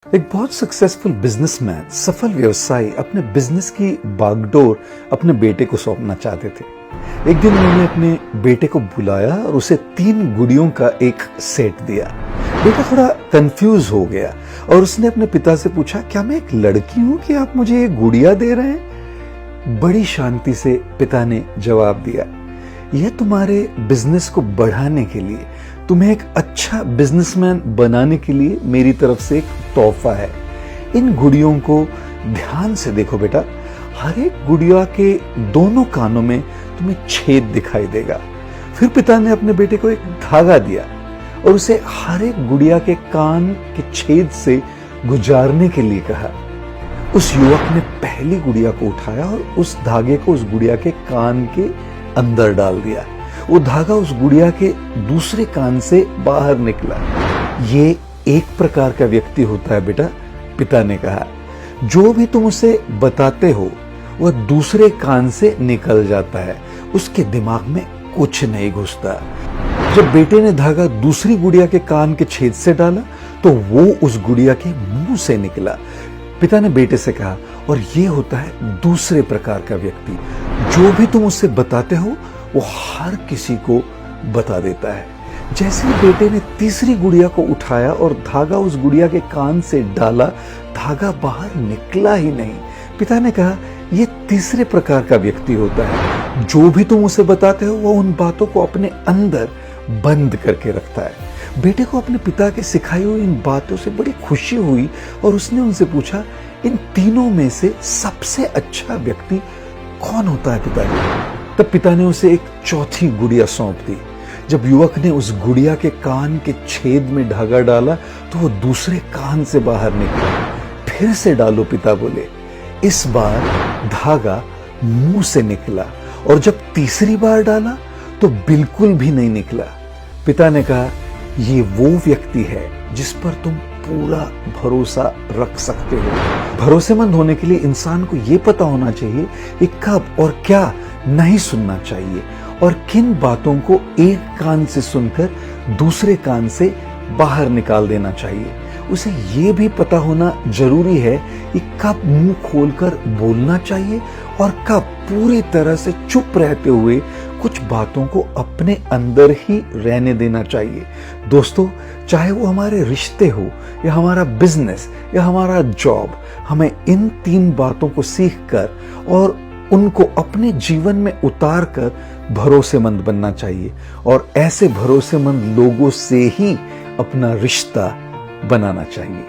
एक बहुत successful businessman, सफल व्यवसायी अपने बिजनेस की बागडोर अपने बेटे को सौंपना चाहते थे। एक दिन उन्होंने अपने बेटे को बुलाया और उसे 3 गुड़ियों का एक सेट दिया। बेटा थोड़ा कंफ्यूज हो गया और उसने अपने पिता से पूछा, क्या मैं एक लड़की हूं कि आप मुझे ये गुड़िया दे रहे हैं? बड़ी शांति से पिता ने जवाब दिया, यह तुम्हारे बिजनेस को बढ़ाने के लिए, तुम्हें एक अच्छा बिजनेसमैन बनाने के लिए मेरी तरफ से एक तोहफा है। इन गुड़ियों को ध्यान से देखो बेटा, हर एक गुड़िया के दोनों कानों में तुम्हें छेद दिखाई देगा। फिर पिता ने अपने बेटे को एक धागा दिया और उसे हर एक गुड़िया के कान के छेद से गुजारने के लिए कहा। उस युवक ने पहली गुड़िया को उठाया और उस धागे को उस गुड़िया के कान के अंदर डाल दिया। वो धागा उस गुड़िया के दूसरे कान से बाहर निकला। ये एक प्रकार का व्यक्ति होता है बेटा, पिता ने कहा। जो भी तुम उसे बताते हो वह दूसरे कान से निकल जाता है, उसके दिमाग में कुछ नहीं घुसता। जब बेटे ने धागा दूसरी गुड़िया के कान के छेद से डाला तो वो उस गुड़िया के मुंह से निकला। पिता ने बेटे से कहा, और ये होता है दूसरे प्रकार का व्यक्ति, जो भी तुम उससे बताते हो वो हर किसी को बता देता है। जैसे ही बेटे ने तीसरी गुड़िया को उठाया और धागा उस गुड़िया के कान से डाला, धागा बाहर निकला ही नहीं। पिता ने कहा, यह तीसरे प्रकार का व्यक्ति होता है, जो भी तुम उसे बताते हो वो उन बातों को अपने अंदर बंद करके रखता है। बेटे को अपने पिता के सिखाई हुई इन बातों से बड़ी खुशी हुई और उसने उनसे पूछा, इन तीनों में से सबसे अच्छा व्यक्ति कौन होता है पिताजी? तब पिता ने उसे एक चौथी गुड़िया सौंप दी। जब युवक ने उस गुड़िया के कान के छेद में धागा डाला तो वो दूसरे कान से बाहर निकला। फिर से डालो, पिता बोले। इस बार धागा मुंह से निकला और जब तीसरी बार डाला तो बिल्कुल भी नहीं निकला। पिता ने कहा, ये वो व्यक्ति है जिस पर तुम पूरा भरोसा रख सकते हो। भरोसेमंद होने के लिए इंसान को यह पता होना चाहिए कि कब और क्या नहीं सुनना चाहिए और किन बातों को एक कान से सुनकर दूसरे कान से बाहर निकाल देना चाहिए। उसे यह भी पता होना जरूरी है कि कब मुंह खोलकर बोलना चाहिए और कब पूरी तरह से चुप रहते हुए कुछ बातों को अपने अंदर ही रहने देना चाहिए। दोस्तों, चाहे वो हमारे रिश्ते हो या हमारा बिजनेस या हमारा जॉब, हमें इन 3 बातों को सीखकर और उनको अपने जीवन में उतार कर भरोसेमंद बनना चाहिए और ऐसे भरोसेमंद लोगों से ही अपना रिश्ता बनाना चाहिए।